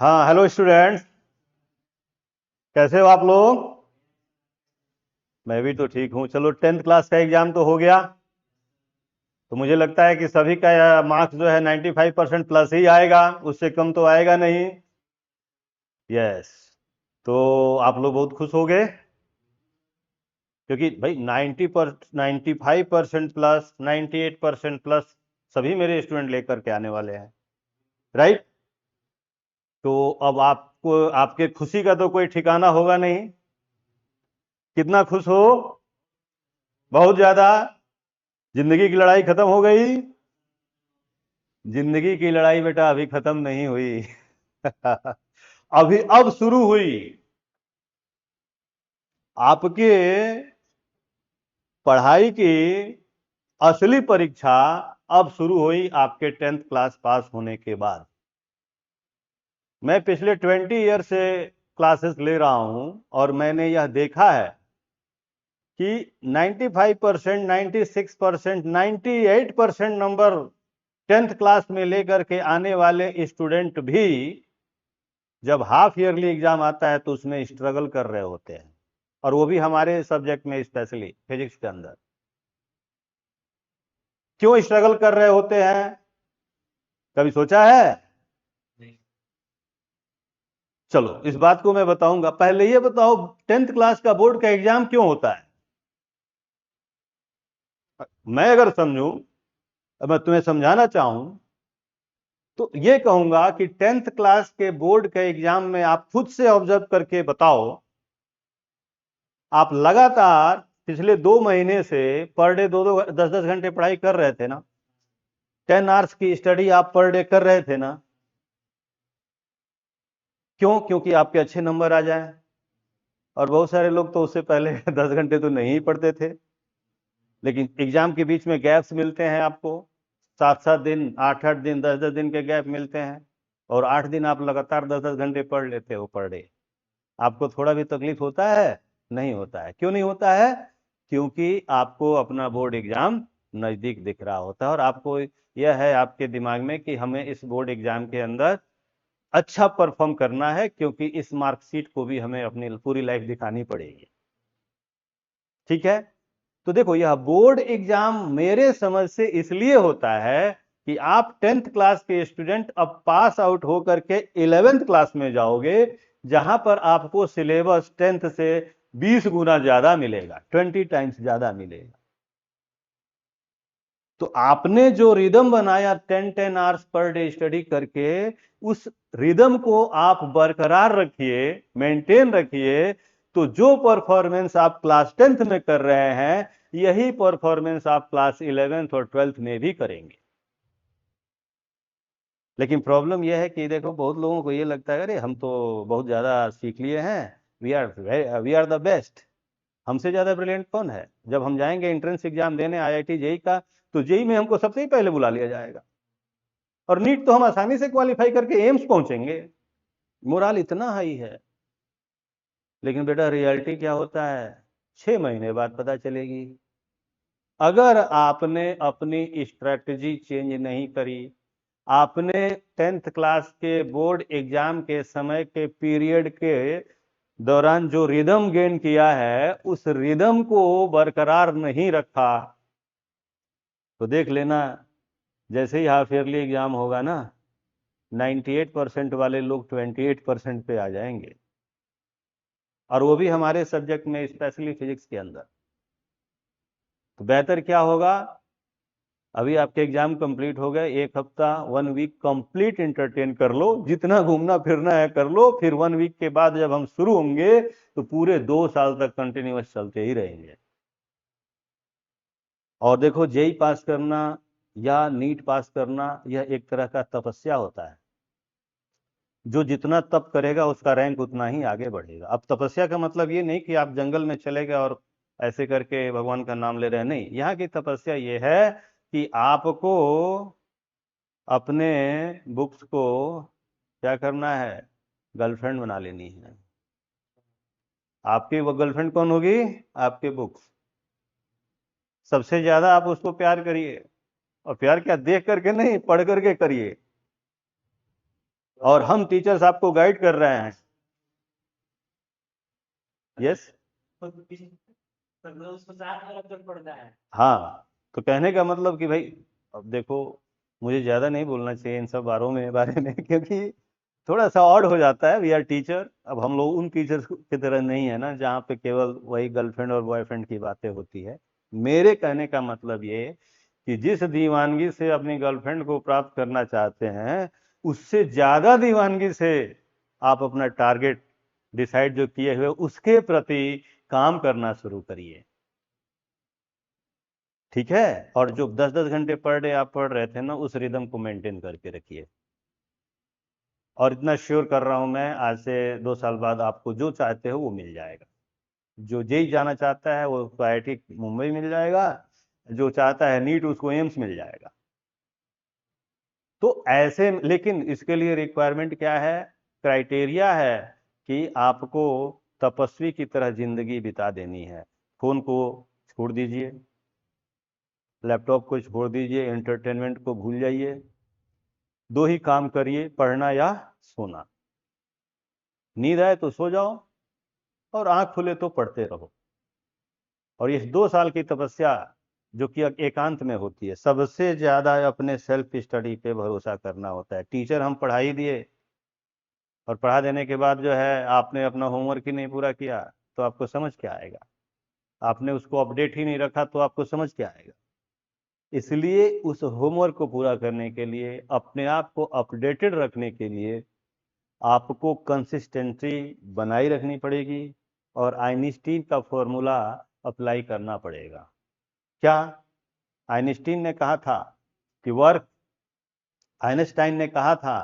हाँ, hello students. कैसे हो आप लोग? मैं भी तो ठीक हूँ। चलो, 10th क्लास का एग्जाम तो हो गया। तो मुझे लगता है कि सभी का मार्क्स जो है 95% प्लस ही आएगा, उससे कम तो आएगा नहीं। यस। तो आप लोग बहुत खुश हो गए, क्योंकि भाई 95% प्लस, 98% प्लस सभी मेरे स्टूडेंट लेकर के आने वाले हैं। राइट। तो अब आपको आपके खुशी का तो कोई ठिकाना होगा नहीं। कितना खुश हो? बहुत ज्यादा। जिंदगी की लड़ाई खत्म हो गई। जिंदगी की लड़ाई बेटा अभी खत्म नहीं हुई। अभी अब शुरू हुई। आपके पढ़ाई की असली परीक्षा अब शुरू हुई आपके 10th क्लास पास होने के बाद। मैं पिछले 20 ईयर से क्लासेस ले रहा हूं और मैंने यह देखा है कि 95%, 96%, 98% नंबर 10th क्लास में लेकर के आने वाले स्टूडेंट भी जब हाफ ईयरली एग्जाम आता है तो उसमें स्ट्रगल कर रहे होते हैं, और वो भी हमारे सब्जेक्ट में, स्पेशली फिजिक्स के अंदर। क्यों स्ट्रगल कर रहे होते हैं? कभी सोचा है? चलो, इस बात को मैं बताऊंगा। पहले ये बताओ, 10th क्लास का बोर्ड का एग्जाम क्यों होता है? मैं अगर समझूं, मैं तुम्हें समझाना चाहूं, तो ये कहूंगा कि 10th क्लास के बोर्ड के एग्जाम में आप खुद से ऑब्जर्व करके बताओ। आप लगातार पिछले 2 महीने से पर डे 2-2 10-10 घंटे पढ़ाई कर रहे थे ना? 10 आवर्स की स्टडी आप पर डे कर रहे थे ना? क्यों? क्योंकि आपके अच्छे नंबर आ जाए। और बहुत सारे लोग तो उससे पहले 10 घंटे तो नहीं ही पढ़ते थे, लेकिन एग्जाम के बीच में गैप्स मिलते हैं आपको। 7-7 दिन, 8-8 दिन, 10-10 दिन के गैप मिलते हैं, और 8 दिन आप लगातार 10-10 घंटे पढ़ लेते हो पर डे। आपको थोड़ा भी तकलीफ होता है? नहीं होता है। क्यों नहीं होता है? क्योंकि आपको अपना बोर्ड एग्जाम नजदीक दिख रहा होता है, और आपको यह है आपके दिमाग में कि हमें इस बोर्ड एग्जाम के अंदर अच्छा परफॉर्म करना है, क्योंकि इस मार्कशीट को भी हमें अपनी पूरी लाइफ दिखानी पड़ेगी। ठीक है। तो देखो, यह बोर्ड एग्जाम मेरे समझ से इसलिए होता है कि आप 10th क्लास के स्टूडेंट अब पास आउट होकर के 11th क्लास में जाओगे, जहां पर आपको सिलेबस 10th से 20 गुना ज्यादा मिलेगा, 20 टाइम्स ज्यादा मिलेगा। तो आपने जो रिदम बनाया 10-10 आवर्स पर डे स्टडी करके, उस रिदम को आप बरकरार रखिए, मेंटेन रखिए। तो जो परफॉर्मेंस आप क्लास 10th में कर रहे हैं, यही परफॉर्मेंस आप क्लास 11th और 12th में भी करेंगे। लेकिन प्रॉब्लम यह है कि देखो, बहुत लोगों को यह लगता है, अरे हम तो बहुत ज्यादा सीख लिए हैं, वी आर द बेस्ट। हमसे ज्यादा ब्रिलियंट कौन है? जब हम जाएंगे एंट्रेंस एग्जाम देने आईआईटी जेई का, तो जेई में हमको सबसे ही पहले बुला लिया जाएगा, और नीट तो हम आसानी से क्वालिफाई करके एम्स पहुंचेंगे। मोराल इतना हाई है। लेकिन बेटा, रियलिटी क्या होता है? 6 महीने बाद पता चलेगी। अगर आपने अपनी स्ट्रेटजी चेंज नहीं करी, आपने 10th क्लास के बोर्ड एग्जाम के समय के पीरियड के दौरान जो रिदम गेन किया है, उस रिदम को बरकरार नहीं रखा, तो देख लेना, जैसे ही हाफ ईयरली एग्जाम होगा ना, 98% वाले लोग 28% पे आ जाएंगे, और वो भी हमारे सब्जेक्ट में, स्पेशली फिजिक्स के अंदर। तो बेहतर क्या होगा? अभी आपके एग्जाम कंप्लीट हो गए, 1 हफ्ता, 1 वीक कंप्लीट इंटरटेन कर लो, जितना घूमना फिरना है कर लो। फिर 1 वीक के बाद जब हम शुरू होंगे, तो पूरे 2 साल तक कंटिन्यूअस चलते ही रहेंगे। और देखो, जेई पास करना या नीट पास करना, यह एक तरह का तपस्या होता है। जो जितना तप करेगा उसका रैंक उतना ही आगे बढ़ेगा। अब तपस्या का मतलब ये नहीं कि आप जंगल में चले गए और ऐसे करके भगवान का नाम ले रहे हैं, नहीं। यहाँ की तपस्या ये है कि आपको अपने बुक्स को क्या करना है? गर्लफ्रेंड बना लेनी है। आपकी वो गर्लफ्रेंड कौन होगी? आपके बुक्स। सबसे ज्यादा आप उसको प्यार करिए, और प्यार क्या, देख करके नहीं, पढ़ करके करिए। और हम टीचर्स आपको गाइड कर रहे हैं। यस, हाँ, तो कहने का मतलब कि भाई अब देखो, मुझे ज़्यादा नहीं बोलना चाहिए इन सब बारे में क्योंकि थोड़ा सा ऑड हो जाता है। वी आर टीचर, अब हम लोग उन टीचर्स की तरह नहीं है ना जहाँ पे केवल वही गर्लफ्रेंड और बॉयफ्रेंड की बातें होती है। मेरे कहने का मतलब ये कि जिस दीवानगी से अपनी गर्लफ्रेंड को प्राप्त करना चाहते हैं, उससे ज़्यादा दीवानगी से आप अपना टारगेट डिसाइड जो किए हुए उसके प्रति काम करना शुरू करिए। ठीक है, और जो 10-10 घंटे पर डे आप पढ़ रहे थे ना, उस रिदम को मेंटेन करके रखिए। और इतना श्योर कर रहा हूं मैं, आज से 2 साल बाद आपको जो चाहते हो वो मिल जाएगा। जो जेई जाना चाहता है वो उसको आईआईटी मुंबई मिल जाएगा, जो चाहता है नीट उसको एम्स मिल जाएगा। तो ऐसे, लेकिन इसके लिए रिक्वायरमेंट क्या है, क्राइटेरिया है कि आपको तपस्वी की तरह जिंदगी बिता देनी है। फोन को छोड़ दीजिए, लैपटॉप को छोड़ दीजिए, एंटरटेनमेंट को भूल जाइए। दो ही काम करिए, पढ़ना या सोना। नींद आए तो सो जाओ और आंख खुले तो पढ़ते रहो। और इस 2 साल की तपस्या जो कि एकांत में होती है, सबसे ज्यादा अपने सेल्फ स्टडी पे भरोसा करना होता है। टीचर हम पढ़ाई दिए और पढ़ा देने के बाद जो है आपने अपना होमवर्क ही नहीं पूरा किया तो आपको समझ क्या आएगा। आपने उसको अपडेट ही नहीं रखा तो आपको समझ क्या आएगा। इसलिए उस होमवर्क को पूरा करने के लिए, अपने आप को अपडेटेड रखने के लिए आपको कंसिस्टेंसी बनाई रखनी पड़ेगी और आइंस्टीन का फॉर्मूला अप्लाई करना पड़ेगा। क्या आइंस्टीन ने कहा था कि वर्क, आइंस्टाइन ने कहा था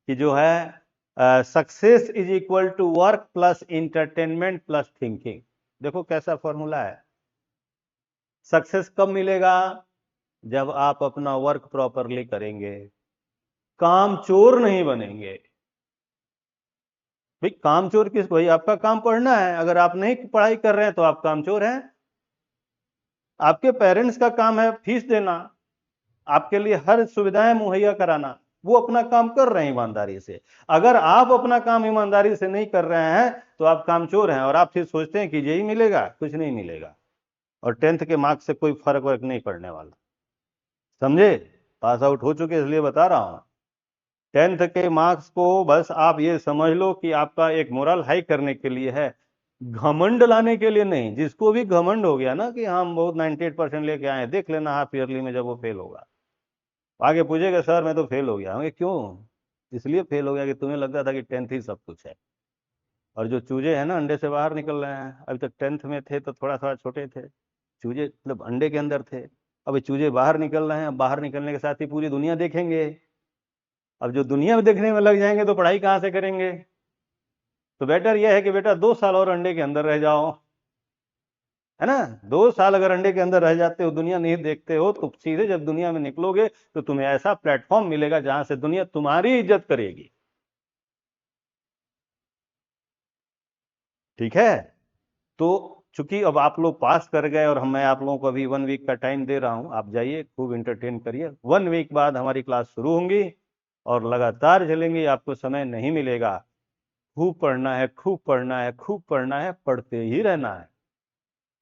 कि जो है success is equal to work plus entertainment plus thinking. देखो कैसा फॉर्मूला है। सक्सेस कब मिलेगा, जब आप अपना वर्क प्रॉपरली करेंगे, काम चोर नहीं बनेंगे। भाई काम चोर किस, भाई आपका काम पढ़ना है, अगर आप नहीं पढ़ाई कर रहे हैं तो आप काम चोर हैं। आपके पेरेंट्स का काम है फीस देना, आपके लिए हर सुविधाएं मुहैया कराना, वो अपना काम कर रहे हैं ईमानदारी से। अगर आप अपना काम ईमानदारी से नहीं कर रहे हैं तो आप कामचोर हैं, और आप फिर सोचते हैं कि यही मिलेगा, कुछ नहीं मिलेगा। और 10th के मार्क्स से कोई फर्क वर्क नहीं पड़ने वाला, समझे। पास आउट हो चुके इसलिए बता रहा हूं। 10th के मार्क्स को बस आप ये समझ लो कि आपका एक मोरल हाई करने के लिए है, घमंड लाने के लिए नहीं। जिसको भी घमंड हो गया ना कि हम बहुत 98% लेके आए, देख लेना हाफ ईयरली में जब वो फेल होगा, आगे पूछेगा सर मैं तो फेल हो गया। होंगे क्यों, इसलिए फेल हो गया कि तुम्हें लगता था कि 10th ही सब कुछ है। और जो चूजे हैं ना अंडे से बाहर निकल रहे हैं, अभी तक 10th में थे तो थोड़ा थोड़ा छोटे थे चूजे, मतलब अंडे के अंदर थे। अब चूजे बाहर निकल रहे हैं, अब बाहर निकलने के साथ ही पूरी दुनिया देखेंगे। अब जो दुनिया में देखने में लग जाएंगे तो पढ़ाई कहाँ से करेंगे। तो बेटर यह है कि बेटा 2 साल और अंडे के अंदर रह जाओ, है ना। 2 साल अगर अंडे के अंदर रह जाते हो, दुनिया नहीं देखते हो, तो सीधे जब दुनिया में निकलोगे तो तुम्हें ऐसा प्लेटफॉर्म मिलेगा जहां से दुनिया तुम्हारी इज्जत करेगी। ठीक है, तो चूंकि अब आप लोग पास कर गए और मैं आप लोगों को अभी 1 वीक का टाइम दे रहा हूं, आप जाइए खूब इंटरटेन करिए। 1 वीक बाद हमारी क्लास शुरू होंगी और लगातार चलेंगी, आपको समय नहीं मिलेगा। खूब पढ़ना है, खूब पढ़ना है, खूब पढ़ना है, पढ़ते ही रहना है।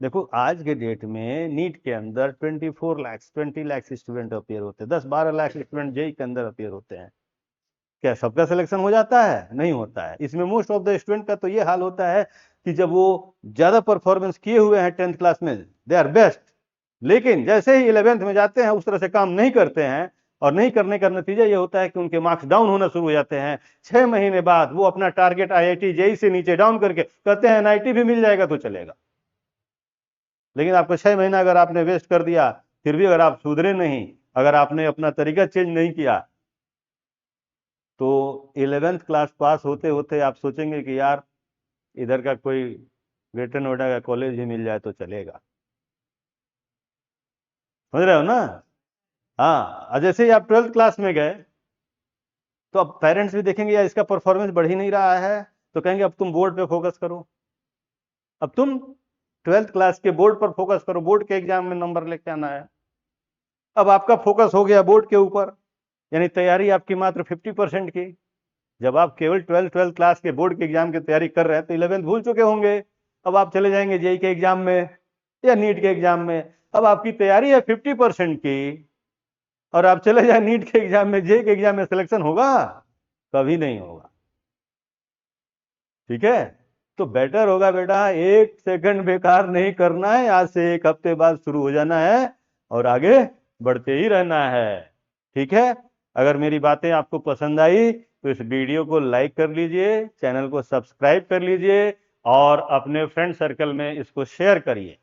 देखो आज के डेट में नीट के अंदर 20 लाख स्टूडेंट अपियर होते हैं, 10-12 लाख स्टूडेंट जेई के अंदर अपियर होते हैं। क्या सबका सिलेक्शन हो जाता है? नहीं होता है। इसमें मोस्ट ऑफ द स्टूडेंट का तो ये हाल होता है कि जब वो ज्यादा परफॉर्मेंस किए हुए हैं 10th क्लास में, दे आर बेस्ट, लेकिन जैसे ही 11th में जाते हैं उस तरह से काम नहीं करते हैं, और नहीं करने का नतीजा ये होता है कि उनके मार्क्स डाउन होना शुरू हो जाते हैं। 6 महीने बाद वो अपना टारगेट आईआईटी जेई से नीचे डाउन करके कहते हैं एनआईटी भी मिल जाएगा तो चलेगा। लेकिन आपको 6 महीना अगर आपने वेस्ट कर दिया, फिर भी अगर आप सुधरे नहीं, अगर आपने अपना तरीका चेंज नहीं किया, तो 11th क्लास पास होते होते आप सोचेंगे कि यार इधर का कोई ग्रेटर नोएडा का कॉलेज ही मिल जाए तो चलेगा। समझ रहे हो ना। हाँ, और जैसे ही आप 12th क्लास में गए तो अब पेरेंट्स भी देखेंगे यार इसका परफॉर्मेंस बढ़ ही नहीं रहा है, तो कहेंगे अब तुम बोर्ड पे फोकस करो, अब तुम 12th क्लास के बोर्ड पर फोकस करो, बोर्ड के एग्जाम में नंबर लेके आना है। अब आपका फोकस हो गया बोर्ड के ऊपर, यानी तैयारी आपकी मात्र 50% की। जब आप केवल 12th क्लास के बोर्ड के एग्जाम की तैयारी कर रहे हैं तो 11th भूल चुके होंगे। अब आप चले जाएंगे जेई के एग्जाम में या नीट के एग्जाम में, अब आपकी तैयारी है 50% की, और आप चले जाए नीट के एग्जाम में, जेई के एग्जाम में सिलेक्शन होगा? कभी नहीं होगा। ठीक है, तो बेटर होगा बेटा 1 सेकंड बेकार नहीं करना है, आज से 1 हफ्ते बाद शुरू हो जाना है और आगे बढ़ते ही रहना है। ठीक है, अगर मेरी बातें आपको पसंद आई तो इस वीडियो को लाइक कर लीजिए, चैनल को सब्सक्राइब कर लीजिए और अपने फ्रेंड सर्कल में इसको शेयर करिए।